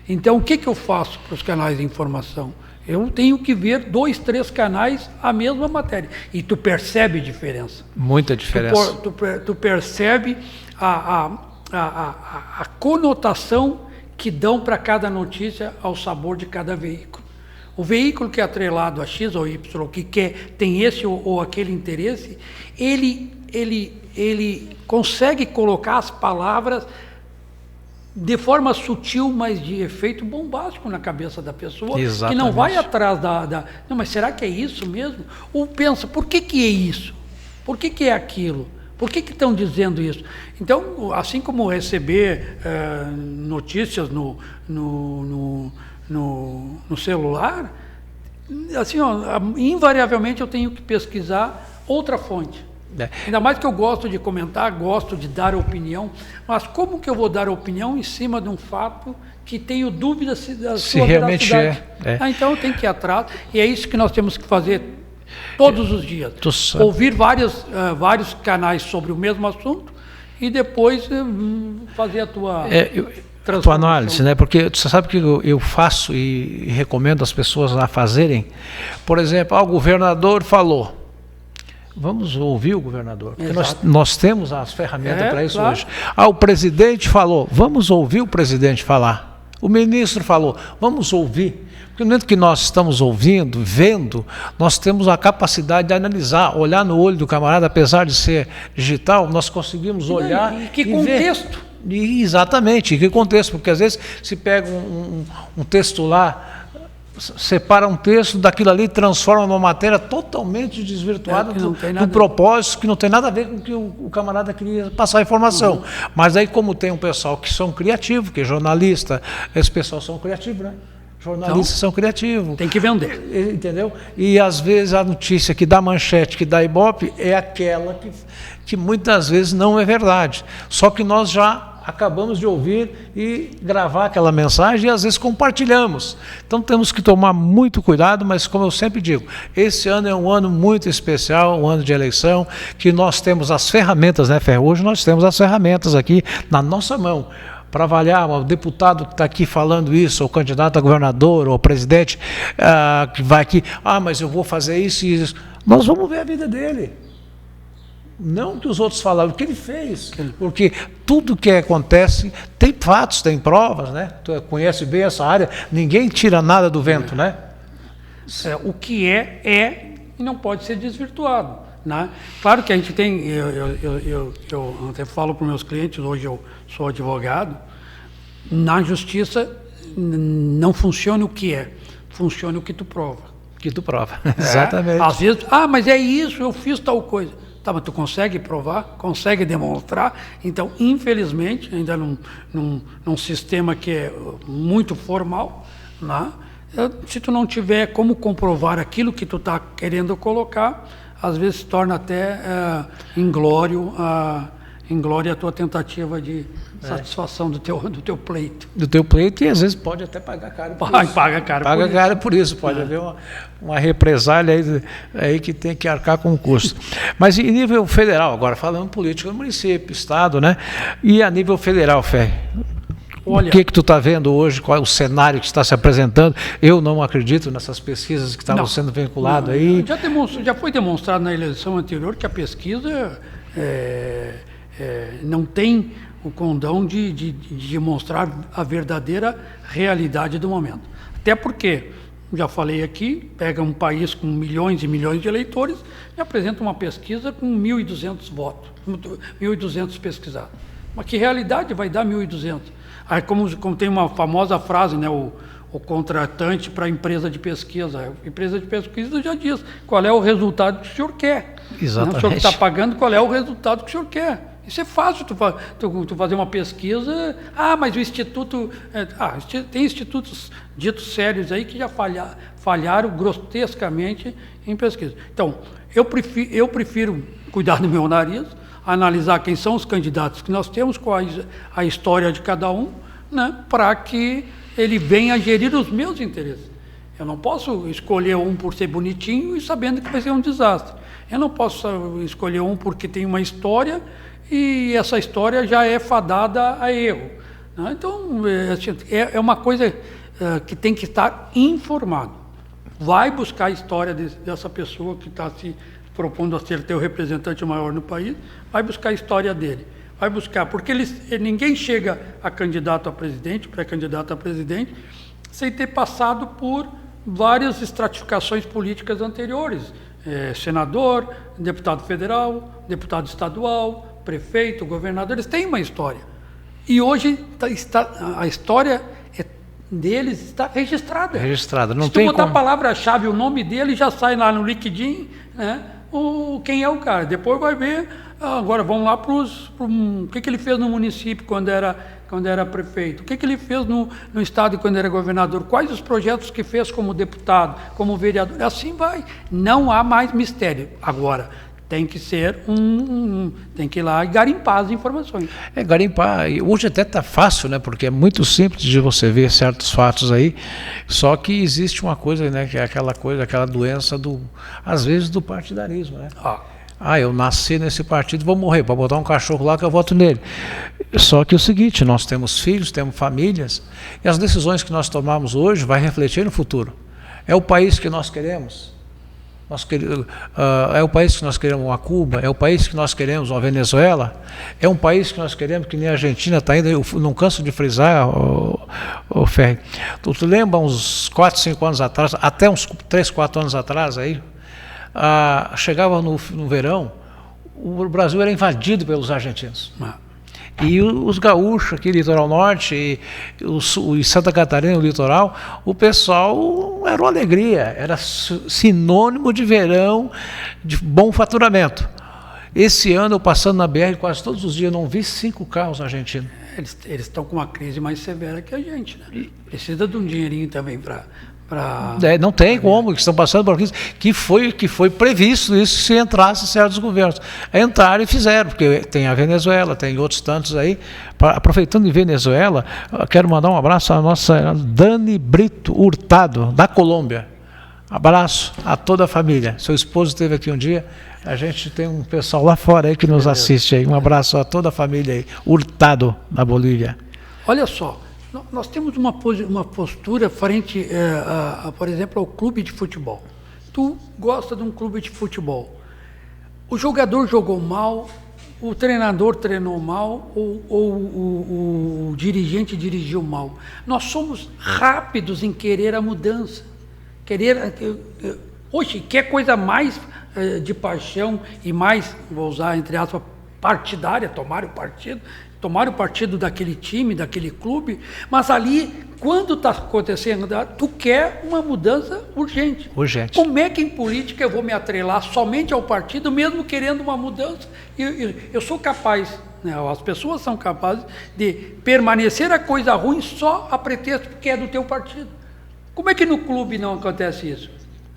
Então o que eu faço para os canais de informação? Eu tenho que ver 2, 3 canais a mesma matéria. E tu percebe a diferença. Muita diferença. Tu percebe a conotação que dão para cada notícia ao sabor de cada veículo. O veículo que é atrelado a X ou Y, que tem esse ou aquele interesse, ele consegue colocar as palavras de forma sutil, mas de efeito bombástico na cabeça da pessoa. Exatamente. Que não vai atrás não, mas será que é isso mesmo? Ou pensa, por que é isso? Por que é aquilo? Por que estão dizendo isso? Então, assim como receber notícias no celular, assim, invariavelmente eu tenho que pesquisar outra fonte. Ainda mais que eu gosto de comentar, gosto de dar opinião, mas como que eu vou dar opinião em cima de um fato que tenho dúvida da sua realmente veracidade? Então eu tenho que ir atrás, e é isso que nós temos que fazer todos os dias. Ouvir vários canais sobre o mesmo assunto e depois fazer a tua... tua análise, né? Porque você sabe que eu faço e recomendo as pessoas a fazerem. Por exemplo, o governador falou. Vamos ouvir o governador, porque nós temos as ferramentas para isso hoje. O presidente falou, vamos ouvir o presidente falar. O ministro falou, vamos ouvir. Porque no momento que nós estamos ouvindo, vendo, nós temos a capacidade de analisar, olhar no olho do camarada, apesar de ser digital, nós conseguimos olhar e que contexto? Ver. Exatamente, em que contexto? Porque às vezes se pega um texto lá, separa um texto daquilo ali, transforma numa matéria totalmente desvirtuada do propósito, que não tem nada a ver com o que o camarada queria passar a informação. Mas aí, como tem um pessoal que são criativos, que é jornalista, esse pessoal são criativos, né? Jornalistas são criativos. Tem que vender. Entendeu? E às vezes a notícia que dá manchete, que dá ibope, é aquela que muitas vezes não é verdade. Só que nós já acabamos de ouvir e gravar aquela mensagem e às vezes compartilhamos. Então temos que tomar muito cuidado, mas como eu sempre digo, esse ano é um ano muito especial, um ano de eleição, que nós temos as ferramentas, né, Ferro? Hoje nós temos as ferramentas aqui na nossa mão. Para avaliar, o deputado que está aqui falando isso, ou candidato a governador, ou presidente, que vai aqui, mas eu vou fazer isso e isso. Nós vamos ver a vida dele. Não que os outros falaram, o que ele fez. Porque tudo que acontece tem fatos, tem provas, né? Tu conhece bem essa área, ninguém tira nada do vento, né? O que é e não pode ser desvirtuado, né? Claro que a gente tem, eu até falo para os meus clientes, hoje eu sou advogado, na justiça não funciona o que é, funciona o que tu prova. Que tu prova, exatamente. Às vezes, mas é isso, eu fiz tal coisa. Tá, mas tu consegue provar, consegue demonstrar. Então, infelizmente, ainda num sistema que é muito formal, né? Se tu não tiver como comprovar aquilo que tu está querendo colocar, às vezes se torna até inglória a tua tentativa de satisfação do teu pleito. Do teu pleito, e às vezes pode até pagar caro por isso. Paga caro por isso. Pode haver uma represália aí que tem que arcar com o custo. Mas em nível federal, agora falando política do município, estado, né? E a nível federal, Fé? Olha, o que tu está vendo hoje? Qual é o cenário que está se apresentando? Eu não acredito nessas pesquisas que estavam sendo vinculadas aí. Já foi demonstrado na eleição anterior que a pesquisa não tem o condão de mostrar a verdadeira realidade do momento. Até porque, já falei aqui, pega um país com milhões e milhões de eleitores e apresenta uma pesquisa com 1.200 votos, 1.200 pesquisados. Mas que realidade vai dar 1.200? Aí, como tem uma famosa frase, né, o contratante para a empresa de pesquisa. A empresa de pesquisa já diz qual é o resultado que o senhor quer. Exatamente. O senhor está pagando, qual é o resultado que o senhor quer. Isso é fácil, tu fazer uma pesquisa. Mas o instituto... tem institutos ditos sérios aí que já falharam grotescamente em pesquisa. Então, eu prefiro cuidar do meu nariz, analisar quem são os candidatos que nós temos, qual a história de cada um, né, para que ele venha gerir os meus interesses. Eu não posso escolher um por ser bonitinho e sabendo que vai ser um desastre. Eu não posso escolher um porque tem uma história e essa história já é fadada a erro, né? Então, é uma coisa que tem que estar informado. Vai buscar a história dessa pessoa que está se propondo a ser teu representante maior no país, vai buscar a história dele. Vai buscar, porque ninguém chega a candidato a presidente, pré-candidato a presidente, sem ter passado por várias estratificações políticas anteriores. Senador, deputado federal, deputado estadual, prefeito, governador, eles têm uma história. E hoje a história deles está registrada. Não Se tem tu botar como... a palavra-chave, o nome dele já sai lá no LinkedIn, né? Quem é o cara. Depois vai ver, agora vamos lá para o que ele fez no município quando era prefeito, o que ele fez no estado quando era governador, quais os projetos que fez como deputado, como vereador, assim vai. Não há mais mistério. Agora, tem que ser tem que ir lá e garimpar as informações. Garimpar. Hoje até está fácil, né? Porque é muito simples de você ver certos fatos aí. Só que existe uma coisa, né? Que é aquela doença às vezes do partidarismo, né? Eu nasci nesse partido, vou morrer, para botar um cachorro lá que eu voto nele. Só que é o seguinte, nós temos filhos, temos famílias, e as decisões que nós tomamos hoje vai refletir no futuro. É o país que nós queremos? É o país que nós queremos uma Cuba? É o país que nós queremos uma Venezuela? É um país que nós queremos que nem a Argentina está indo? Eu não canso de frisar, o Ferri. Tu lembra uns 4, 5 anos atrás, até uns 3, 4 anos atrás, aí, chegava no verão, o Brasil era invadido pelos argentinos. E os gaúchos aqui, litoral norte, e Santa Catarina, o litoral, o pessoal era uma alegria, era sinônimo de verão, de bom faturamento. Esse ano, eu passando na BR quase todos os dias, não vi 5 carros argentinos. Eles estão com uma crise mais severa que a gente, né? Precisa de um dinheirinho também para... Não tem como, que estão passando por que foi previsto isso se entrasse certos governos. Entraram e fizeram, porque tem a Venezuela, tem outros tantos aí. Aproveitando em Venezuela, quero mandar um abraço à nossa Dani Brito Hurtado, da Colômbia. Abraço a toda a família. Seu esposo esteve aqui um dia, a gente tem um pessoal lá fora aí que nos assiste aí. Um abraço a toda a família aí. Hurtado, da Bolívia. Olha só, nós temos uma postura frente, por exemplo, ao clube de futebol. Tu gosta de um clube de futebol. O jogador jogou mal, o treinador treinou mal, ou o dirigente dirigiu mal. Nós somos rápidos em querer a mudança. Hoje, quer coisa mais de paixão e mais, vou usar entre aspas, partidária, tomar o partido daquele time, daquele clube, mas ali, quando está acontecendo, tu quer uma mudança urgente. Como é que em política eu vou me atrelar somente ao partido, mesmo querendo uma mudança? Eu sou capaz, né, as pessoas são capazes de permanecer a coisa ruim só a pretexto que é do teu partido. Como é que no clube não acontece isso?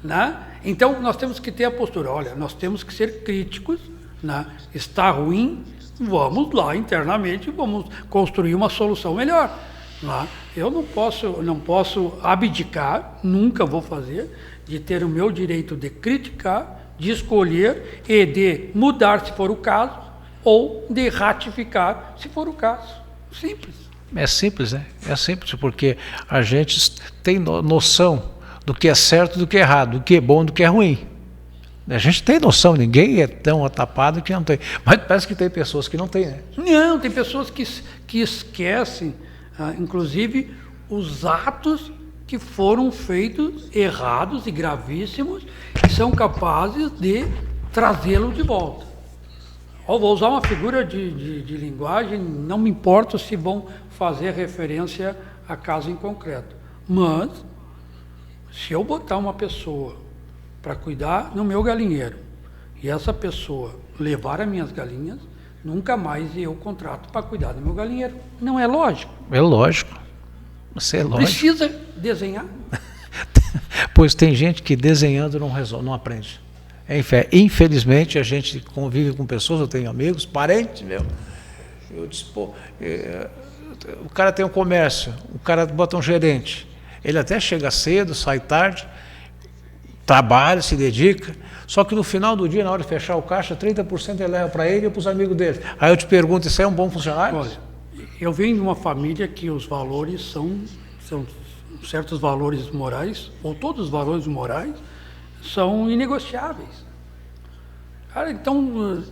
Né? Então, nós temos que ter a postura, olha, nós temos que ser críticos, né? Está ruim, vamos lá internamente, vamos construir uma solução melhor. Né? Eu não posso abdicar, nunca vou fazer, de ter o meu direito de criticar, de escolher e de mudar se for o caso, ou de ratificar se for o caso. Simples. É simples, né? É simples, porque a gente tem noção do que é certo e do que é errado, do que é bom e do que é ruim. A gente tem noção, ninguém é tão atapado que não tem. Mas parece que tem pessoas que não têm, né? Não, tem pessoas que esquecem, inclusive, os atos que foram feitos errados e gravíssimos e são capazes de trazê-lo de volta. Vou usar uma figura de linguagem, não me importa se vão fazer referência a caso em concreto. Mas, se eu botar uma pessoa para cuidar no meu galinheiro e essa pessoa levar as minhas galinhas, nunca mais eu contrato para cuidar do meu galinheiro. Não é lógico? É lógico. Você é lógico. Precisa desenhar. Pois tem gente que desenhando não resolve, não aprende. Infelizmente, a gente convive com pessoas, eu tenho amigos, parentes, eu disse, pô, o cara tem um comércio, o cara bota um gerente, ele até chega cedo, sai tarde, trabalha, se dedica, só que no final do dia, na hora de fechar o caixa, 30% ele leva para ele e para os amigos dele. Aí eu te pergunto, isso é um bom funcionário? Olha, eu venho de uma família que os valores são certos valores morais, ou todos os valores morais, são inegociáveis. Cara, então,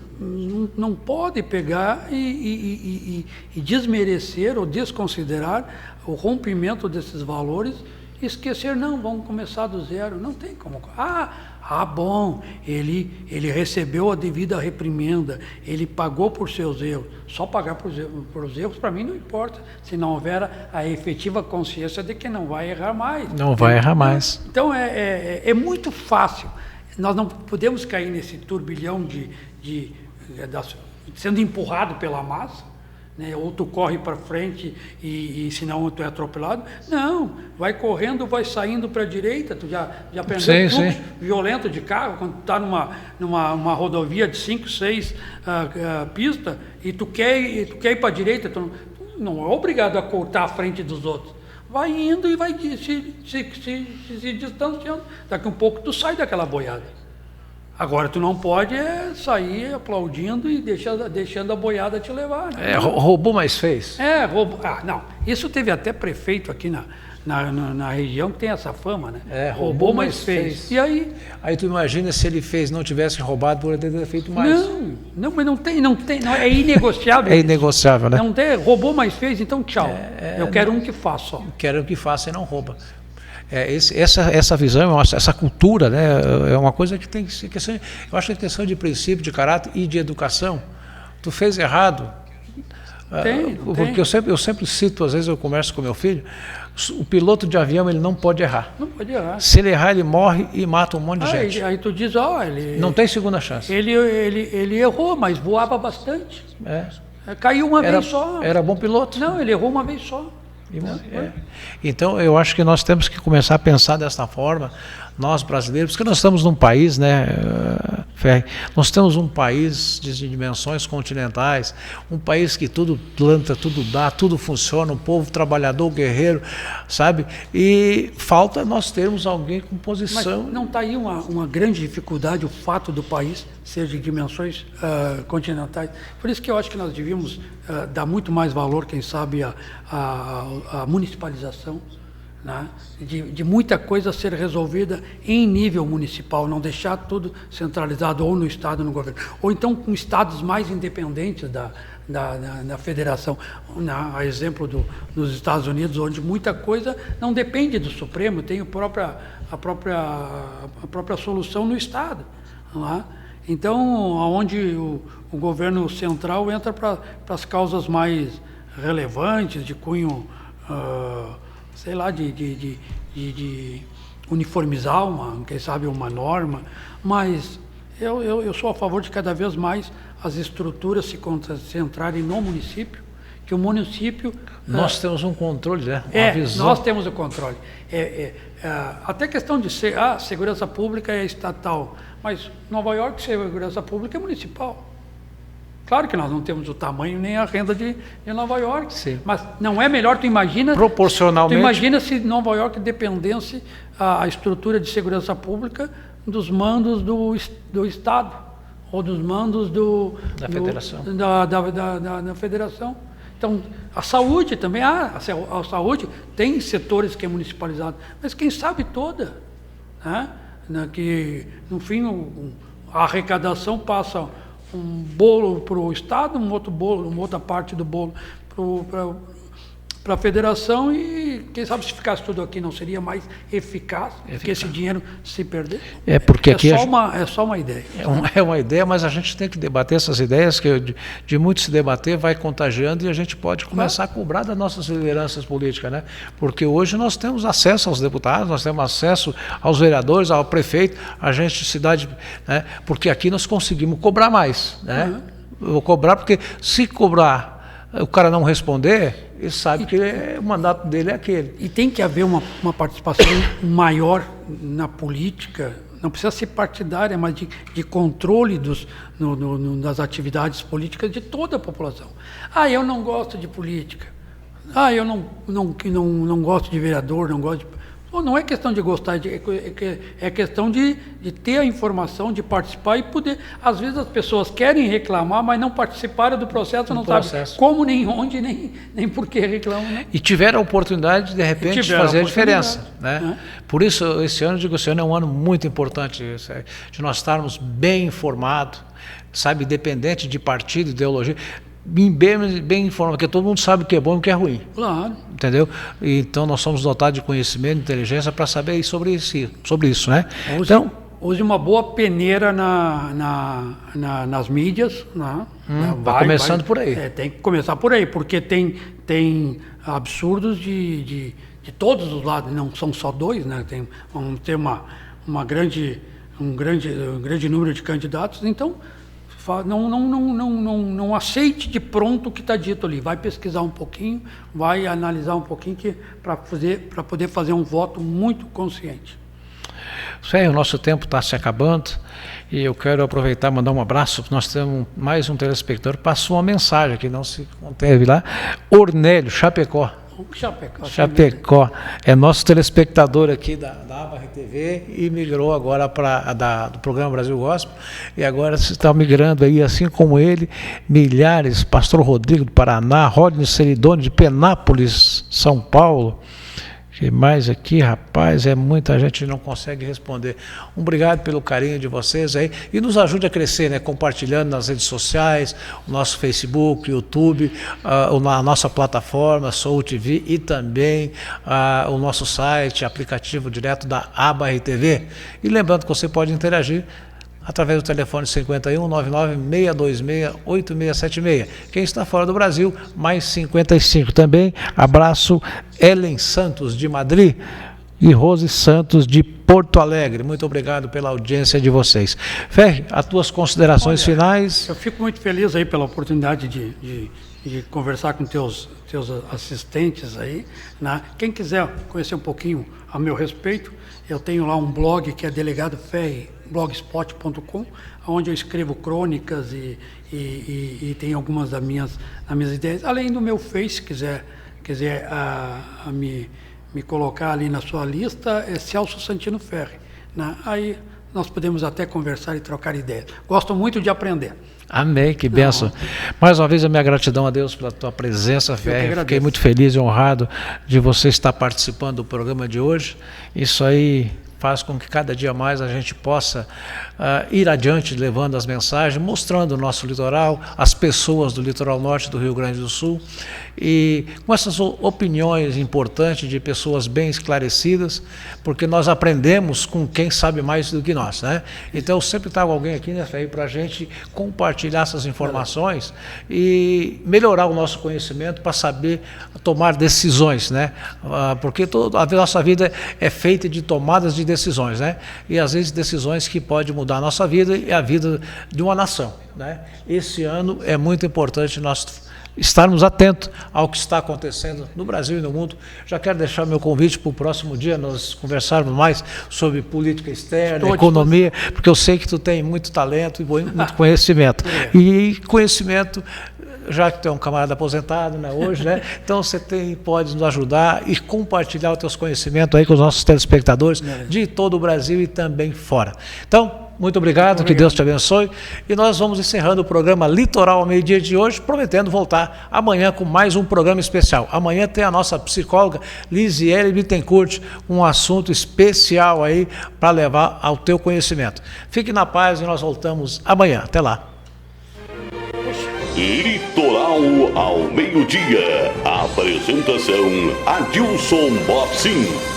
não pode pegar e desmerecer ou desconsiderar o rompimento desses valores e esquecer, não, vamos começar do zero. Não tem como. Bom, ele recebeu a devida reprimenda, ele pagou por seus erros. Só pagar por os erros, para mim, não importa, se não houver a efetiva consciência de que não vai errar mais. Não vai errar mais. Então, é muito fácil. Nós não podemos cair nesse turbilhão sendo empurrado pela massa, né? Ou tu corre para frente e senão tu é atropelado. Não, vai correndo, vai saindo para a direita. Tu já aprendeu fluxo violento de carro, quando tu está numa rodovia de 5, 6 pistas e tu quer ir para a direita, tu não é obrigado a cortar a frente dos outros. Vai indo e vai se distanciando. Daqui um pouco tu sai daquela boiada. Agora, tu não pode sair aplaudindo e deixando a boiada te levar. Né? Roubou, mas fez. Roubou. Não. Isso teve até prefeito aqui na região que tem essa fama, né? Roubou, mas fez. E aí? Aí tu imagina se ele não tivesse roubado, poderia ter feito mais. Não, mas não tem, é inegociável. É inegociável, né? Não tem, roubou, mas fez, então tchau. Eu quero um que faça só. Quero que faça e não rouba. Essa visão, essa cultura, né, é uma coisa que tem que ser questão. Eu acho que é questão de princípio, de caráter e de educação. Tu fez errado. Porque eu sempre cito, às vezes eu converso com meu filho, o piloto de avião ele não pode errar. Não pode errar. Se ele errar, ele morre e mata um monte de gente. Aí tu diz, ele não tem segunda chance. Ele errou, mas voava bastante. Caiu uma vez só. Era bom piloto. Não, ele errou uma vez só. Então eu acho que nós temos que começar a pensar dessa forma, nós brasileiros, porque nós estamos num país, né, nós temos um país de dimensões continentais, um país que tudo planta, tudo dá, tudo funciona, um povo trabalhador, guerreiro, sabe? E falta nós termos alguém com posição. Mas não está aí uma grande dificuldade o fato do país ser de dimensões continentais? Por isso que eu acho que nós devíamos dar muito mais valor, quem sabe, à municipalização, né? De muita coisa ser resolvida em nível municipal, não deixar tudo centralizado ou no Estado ou no governo, ou então com estados mais independentes da federação, a exemplo dos Estados Unidos, onde muita coisa não depende do Supremo, tem a própria solução no Estado, não é? Então, onde o governo central entra para as causas mais relevantes, de cunho, sei lá, de uniformizar, quem sabe, uma norma, mas eu sou a favor de cada vez mais as estruturas se concentrarem no município, que o município... Nós temos um controle, né? Uma visão. Nós temos o controle. Até questão de segurança pública é estatal, mas Nova York, segurança pública é municipal. Claro que nós não temos o tamanho nem a renda de Nova York, sim, mas não é melhor, tu imagina... Proporcionalmente... Tu imagina se Nova York dependesse a estrutura de segurança pública dos mandos do Estado, ou dos mandos da federação. Da federação. Então, a saúde também, a saúde tem setores que é municipalizado, mas quem sabe toda, né? Que, no fim, a arrecadação passa um bolo para o Estado, uma outra parte do bolo para a federação, e quem sabe se ficasse tudo aqui não seria mais eficaz, porque esse dinheiro se perder. Porque aqui é só uma ideia. É uma ideia, mas a gente tem que debater essas ideias, que de muito se debater vai contagiando, e a gente pode começar a cobrar das nossas lideranças políticas, né? Porque hoje nós temos acesso aos deputados, nós temos acesso aos vereadores, ao prefeito, a gente, cidade, né? Porque aqui nós conseguimos cobrar mais, né? Eu vou cobrar, porque se cobrar, o cara não responder, ele sabe que o mandato dele é aquele. E tem que haver uma participação maior na política, não precisa ser partidária, mas de controle das atividades políticas de toda a população. Eu não gosto de política. Eu não gosto de vereador, não gosto de... Não é questão de gostar, é questão de ter a informação, de participar e poder. Às vezes as pessoas querem reclamar, mas não participaram do processo, não sabem como, nem onde, nem por que reclamam. Né? E tiveram a oportunidade, de repente, de fazer a diferença. Né? Por isso, esse ano, esse ano é um ano muito importante, de nós estarmos bem informados, sabe, independente de partido, ideologia, bem informado, porque todo mundo sabe o que é bom e o que é ruim. Claro. Entendeu? Então nós somos dotados de conhecimento, de inteligência para saber sobre isso, né? Use uma boa peneira nas mídias, né? Começando por aí. Tem que começar por aí, porque tem absurdos de todos os lados, não são só dois, né? Vamos ter um grande número de candidatos, então não aceite de pronto o que está dito ali. Vai pesquisar um pouquinho, vai analisar um pouquinho para poder fazer um voto muito consciente. O nosso tempo está se acabando e eu quero aproveitar e mandar um abraço. Nós temos mais um telespectador, passou uma mensagem que não se conteve lá. Ornélio, Chapecó. Chapecó. Chapecó. É nosso telespectador aqui da Aba RTV e migrou agora do programa Brasil Gospel. E agora se está migrando aí, assim como ele, milhares, Pastor Rodrigo do Paraná, Rodney Ceridoni de Penápolis, São Paulo. Que mais aqui, rapaz, é muita gente, não consegue responder. Obrigado pelo carinho de vocês aí e nos ajude a crescer, né? Compartilhando nas redes sociais, o nosso Facebook, YouTube, a nossa plataforma Soul TV e também o nosso site, aplicativo direto da Aba RTV. E lembrando que você pode interagir através do telefone 51 99 626 8676. Quem está fora do Brasil, mais 55 também. Abraço Ellen Santos de Madrid e Rose Santos de Porto Alegre. Muito obrigado pela audiência de vocês. Ferri, as tuas considerações finais. Eu fico muito feliz aí pela oportunidade de conversar com teus assistentes aí, né? Quem quiser conhecer um pouquinho a meu respeito, eu tenho lá um blog que é Delegado Ferri, blogspot.com, onde eu escrevo crônicas e tem algumas das minhas ideias, além do meu Face, quiser me colocar ali na sua lista, é Celso Santino Ferri, né? Aí nós podemos até conversar e trocar ideias. Gosto muito de aprender. Amém, que bênção. Mais uma vez a minha gratidão a Deus pela tua presença, Ferri. Fiquei muito feliz e honrado de você estar participando do programa de hoje. Isso aí faz com que cada dia mais a gente possa ir adiante levando as mensagens, mostrando o nosso litoral, as pessoas do litoral norte do Rio Grande do Sul, e com essas opiniões importantes de pessoas bem esclarecidas, porque nós aprendemos com quem sabe mais do que nós, né? Então eu sempre trago alguém aqui, né, Ferri, para a gente compartilhar essas informações e melhorar o nosso conhecimento para saber tomar decisões, né? Porque a nossa vida é feita de tomadas de decisões, né? E às vezes decisões que podem mudar a nossa vida e a vida de uma nação, né? Esse ano é muito importante nós estarmos atentos ao que está acontecendo no Brasil e no mundo. Já quero deixar meu convite para o próximo dia, nós conversarmos mais sobre política externa, economia, porque eu sei que tu tem muito talento e muito conhecimento. E conhecimento, já que tu é um camarada aposentado, né, hoje, né? Então você pode nos ajudar e compartilhar os teus conhecimentos aí com os nossos telespectadores de todo o Brasil e também fora. Então, muito obrigado, que Deus te abençoe. E nós vamos encerrando o programa Litoral ao meio-dia de hoje, prometendo voltar amanhã com mais um programa especial. Amanhã tem a nossa psicóloga Lisiele Bittencourt, um assunto especial aí para levar ao teu conhecimento. Fique na paz e nós voltamos amanhã. Até lá. Litoral ao meio-dia. Apresentação Adilson Bofsin.